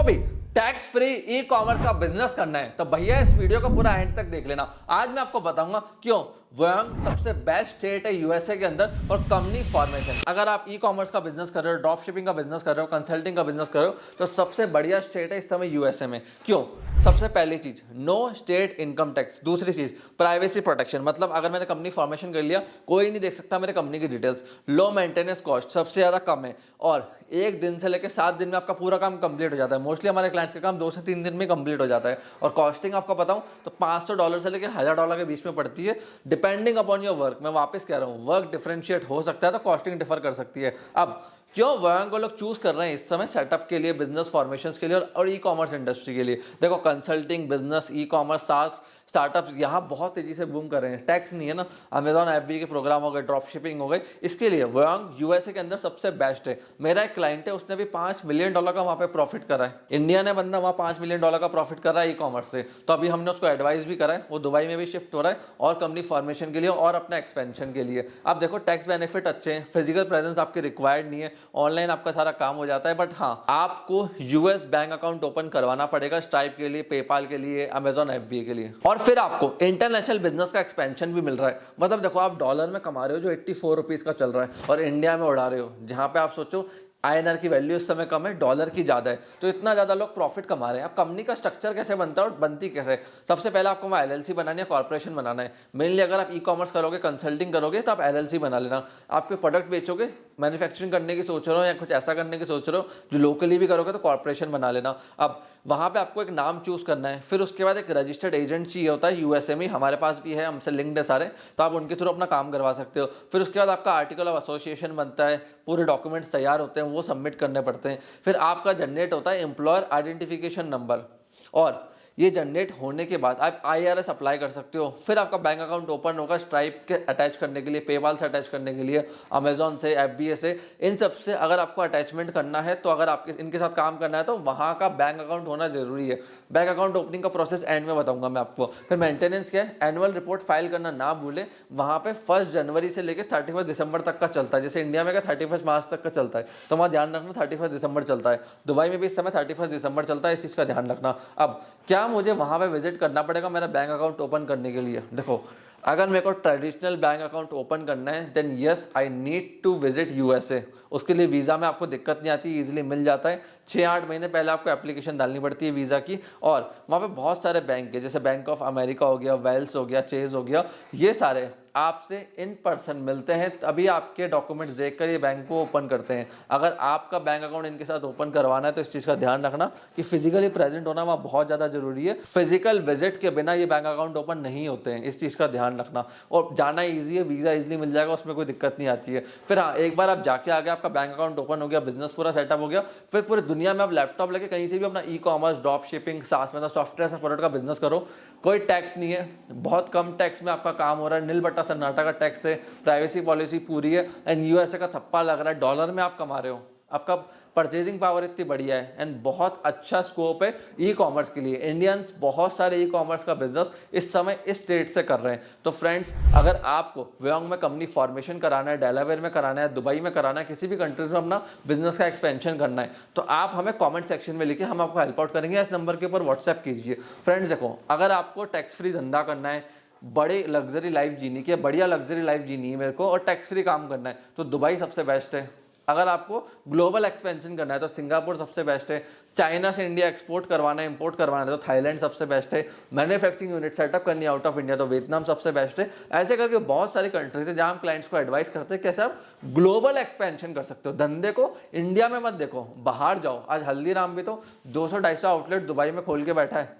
भी tax free e commerce का business करना है तो भैया इस वीडियो को पूरा एंड तक देख लेना। आज मैं आपको बताऊंगा क्यों वयांग सबसे बेस्ट स्टेट है यूएसए के अंदर और कंपनी फॉर्मेशन। अगर आप ई कॉमर्स का बिजनेस कर रहे हो, ड्रॉप शिपिंग का बिजनेस कर रहे हो, कंसल्टिंग का बिजनेस कर रहे हो तो सबसे बढ़िया स्टेट है इस समय यूएसए में। क्यों? सबसे पहली चीज नो स्टेट इनकम टैक्स। दूसरी चीज प्राइवेसी प्रोटेक्शन, मतलब अगर मैंने कंपनी फॉर्मेशन कर लिया कोई नहीं देख सकता मेरे कंपनी की डिटेल्स। लो मेंटेनेंस कॉस्ट सबसे ज्यादा कम है और एक दिन से लेकर 7 दिन में आपका पूरा काम कंप्लीट हो जाता है। मोस्टली हमारे क्लाइंट्स का काम 2 से 3 दिन में कंप्लीट हो जाता है और कॉस्टिंग आपको बताऊं तो $500 से लेकर $1000 के बीच में पड़ती है डिपेंडिंग अपॉन योर वर्क। मैं वापस कह रहा हूं वर्क डिफरेंशिएट हो सकता है तो कॉस्टिंग डिफर कर सकती है। अब क्यों वयांग को लोग चूज कर रहे हैं इस समय सेटअप के लिए, बिजनेस फॉर्मेशन के लिए और ई कॉमर्स इंडस्ट्री के लिए? देखो कंसल्टिंग, बिजनेस, ई कॉमर्स, सास स्टार्टअप्स यहाँ बहुत तेजी से बूम कर रहे हैं। टैक्स नहीं है ना, अमेजॉन एफबी के प्रोग्राम हो गए, ड्रॉप शिपिंग हो गए, इसके लिए वयांग यूएसए के अंदर सबसे बेस्ट है। मेरा एक क्लाइंट है उसने भी $5 मिलियन का वहाँ पे प्रॉफिट करा है। इंडिया ने बंदा वहाँ $5 मिलियन का प्रॉफिट कर रहा है ई कॉमर्स से। तो अभी हमने उसको एडवाइस भी करा है, वो दुबई में भी शिफ्ट हो रहा है और कंपनी फॉर्मेशन के लिए और अपना एक्सपेंशन के लिए। अब देखो टैक्स बेनिफिट अच्छे हैं, फिजिकल प्रेजेंस आपकी रिक्वायर्ड नहीं है, ऑनलाइन आपका सारा काम हो जाता है। बट हाँ, आपको यूएस बैंक अकाउंट ओपन करवाना पड़ेगा स्ट्राइप के लिए, पेपाल के लिए, अमेजॉन एफबी के लिए। और फिर आपको इंटरनेशनल बिजनेस का एक्सपेंशन भी मिल रहा है। मतलब देखो आप डॉलर में कमा रहे हो जो 84 रुपीज का चल रहा है और इंडिया में उड़ा रहे हो जहां पे आप सोचो आईएनआर की वैल्यू इस समय कम है, डॉलर की ज्यादा है, तो इतना ज्यादा लोग प्रॉफिट कमा रहे हैं। अब कंपनी का स्ट्रक्चर कैसे बनता है और बनती कैसे? सबसे पहले आपको एलएलसी बनानी है, कॉर्पोरेशन बनाना है। मेनली अगर आप ई कॉमर्स करोगे, कंसल्टिंग करोगे तो आप एलएलसी बना लेना। आपके प्रोडक्ट बेचोगे, मैन्युफैक्चरिंग करने की सोच रहे हो या कुछ ऐसा करने की सोच रहे हो जो लोकली भी करोगे तो कॉर्पोरेशन बना लेना। अब वहां पे आपको एक नाम चूज करना है, फिर उसके बाद एक रजिस्टर्ड एजेंट चाहिए होता है यूएसए में, हमारे पास भी है, हमसे लिंक्ड है सारे, तो आप उनके थ्रू अपना काम करवा सकते हो। फिर उसके बाद आपका आर्टिकल ऑफ एसोसिएशन बनता है, पूरे डॉक्यूमेंट्स तैयार होते हैं, वो सबमिट करने पड़ते हैं। फिर आपका जनरेट होता है एम्प्लॉयर आइडेंटिफिकेशन नंबर और ये जनरेट होने के बाद आप आईआरएस अप्लाई कर सकते हो। फिर आपका बैंक अकाउंट ओपन होगा स्ट्राइप के अटैच करने के लिए, पेपाल से अटैच करने के लिए, अमेजॉन से, एफबीए से, इन सब से अगर आपको अटैचमेंट करना है तो अगर आपके इनके साथ काम करना है तो वहाँ का बैंक अकाउंट होना जरूरी है। बैंक अकाउंट ओपनिंग का प्रोसेस एंड में बताऊंगा मैं आपको। फिर मेंटेनेंस क्या है, एनुअल रिपोर्ट फाइल करना ना भूले। वहाँ पे 1 जनवरी से लेकर 31 दिसंबर तक का चलता है, जैसे इंडिया में 31 मार्च तक का चलता है, तो वहाँ ध्यान रखना 31 दिसंबर चलता है। दुबई में भी इस समय 31 दिसंबर चलता है, इस चीज़ का ध्यान रखना। अब क्या मुझे वहाँ पे विजिट करना पड़ेगा मेरा बैंक अकाउंट ओपन करने के लिए? देखो अगर मेरे को ट्रेडिशनल बैंक अकाउंट ओपन करना है then yes I need to visit USA. उसके लिए वीज़ा में आपको दिक्कत नहीं आती, इजीली मिल जाता है। 6-8 महीने पहले आपको एप्लीकेशन डालनी पड़ती है वीज़ा की और वहाँ पे बहुत सारे बैंक है, जैसे बैंक ऑफ अमेरिका हो गया, वेल्स हो गया, चेज हो गया, ये सारे आपसे इन पर्सन मिलते हैं तभी आपके डॉक्यूमेंट्स देखकर ये बैंक को ओपन करते हैं। अगर आपका बैंक अकाउंट इनके साथ ओपन करवाना है तो इस चीज़ का ध्यान रखना कि फिजिकली प्रेजेंट होना वहाँ बहुत ज़्यादा जरूरी है। फिजिकल विजिट के बिना ये बैंक अकाउंट ओपन नहीं होते हैं, इस चीज़ का ध्यान रखना। और जाना ईजी है, वीज़ा ईजिली मिल जाएगा, उसमें कोई दिक्कत नहीं आती है। फिर हाँ, एक बार आप जाके आ गए, आपका बैंक अकाउंट ओपन हो गया, बिजनेस पूरा सेटअप हो गया, फिर पूरी दुनिया में आप लैपटॉप लेके कहीं से भी अपना ई कॉमर्स, ड्रॉप शिपिंग, सास मतलब सॉफ्टवेयर से प्रोडक्ट का बिजनेस करो। कोई टैक्स नहीं है, बहुत कम टैक्स में आपका काम हो रहा है, नील बट्टा सन्नाटा का टैक्स है, प्राइवेसी पॉलिसी पूरी है एंड यूएसए का थप्पा लग रहा है, डॉलर में आप कमा रहे हो, आपका परचेजिंग पावर इतनी बढ़िया है एंड बहुत अच्छा स्कोप है ई कॉमर्स के लिए। इंडियंस बहुत सारे ई कॉमर्स का बिजनेस इस समय इस स्टेट से कर रहे हैं। तो फ्रेंड्स, अगर आपको वयांग में कंपनी फॉर्मेशन कराना है, डेलावेयर में कराना है, दुबई में कराना है, किसी भी कंट्रीज में अपना बिजनेस का एक्सपेंशन करना है तो आप हमें कॉमेंट सेक्शन में लिखिए, हम आपको हेल्प आउट करेंगे। इस नंबर के ऊपर व्हाट्सएप कीजिए। फ्रेंड्स देखो, अगर आपको टैक्स फ्री धंधा करना है, बड़े लग्जरी लाइफ जीनी की है, बढ़िया लग्जरी लाइफ जीनी है मेरे को और टैक्स फ्री काम करना है तो दुबई सबसे बेस्ट है। अगर आपको ग्लोबल एक्सपेंशन करना है तो सिंगापुर सबसे बेस्ट है। चाइना से इंडिया एक्सपोर्ट करवाना है, इंपोर्ट करवाना है तो थाईलैंड सबसे बेस्ट है। मैन्युफैक्चरिंग यूनिट सेटअप करनी है आउट ऑफ इंडिया तो वियतनाम सबसे बेस्ट है। ऐसे करके बहुत सारी कंट्रीज है जहां हम क्लाइंट्स को एडवाइस करते हैं कैसे आप ग्लोबल एक्सपेंशन कर सकते हो। धंधे को इंडिया में मत देखो, बाहर जाओ। आज हल्दीराम भी तो 200-250 आउटलेट दुबई में खोल के बैठा है।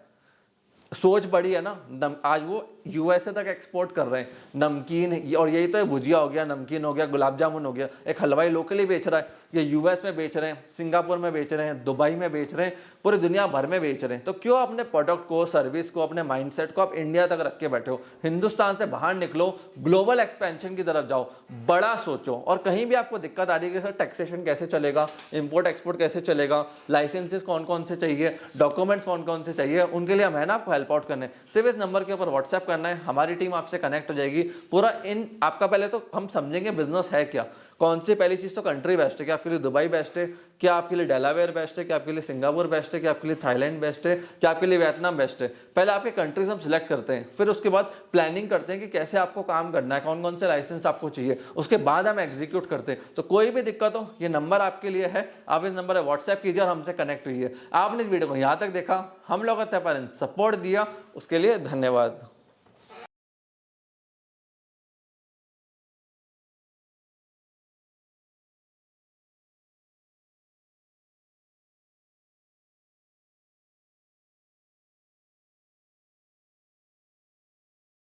सोच बड़ी है ना, आज वो यूएसए तक एक्सपोर्ट कर रहे हैं नमकीन, और यही तो है, भुजिया हो गया, नमकीन हो गया, गुलाब जामुन हो गया। एक हलवाई लोकली बेच रहा है, ये यूएस में बेच रहे हैं, सिंगापुर में बेच रहे हैं, दुबई में बेच रहे हैं, पूरी दुनिया भर में बेच रहे हैं। तो क्यों अपने प्रोडक्ट को, सर्विस को, अपने माइंडसेट को आप इंडिया तक रख के बैठे हो? हिंदुस्तान से बाहर निकलो, ग्लोबल एक्सपेंशन की तरफ जाओ, बड़ा सोचो। और कहीं भी आपको दिक्कत आ रही है कि सर टैक्सेशन कैसे चलेगा, इंपोर्ट एक्सपोर्ट कैसे चलेगा, लाइसेंसेस कौन कौन से चाहिए, डॉक्यूमेंट्स कौन कौन से चाहिए, उनके लिए हम है ना आपको हेल्प आउट करने। सिर्फ इस नंबर के ऊपर व्हाट्सएप करना है, हमारी टीम आपसे कनेक्ट हो जाएगी। पूरा इन आपका पहले तो हम समझेंगे बिजनेस है क्या, कौन सी पहली चीज़ तो कंट्री बेस्ट है, क्या आपके लिए दुबई बेस्ट है, क्या आपके लिए डेलावेयर बेस्ट है, क्या आपके लिए सिंगापुर बेस्ट है, क्या आपके लिए थाईलैंड बेस्ट है, क्या आपके लिए वियतनाम बेस्ट है। पहले आपके कंट्रीज हम सिलेक्ट करते हैं, फिर उसके बाद प्लानिंग करते हैं कि कैसे आपको काम करना है, कौन कौन से लाइसेंस आपको चाहिए, उसके बाद हम एग्जीक्यूट करते हैं। तो कोई भी दिक्कत हो, ये नंबर आपके लिए है, आप इस नंबर पर व्हाट्सएप कीजिए और हमसे कनेक्ट हुई है। आपने इस वीडियो को यहाँ तक देखा, हम लोग सपोर्ट दिया, उसके लिए धन्यवाद।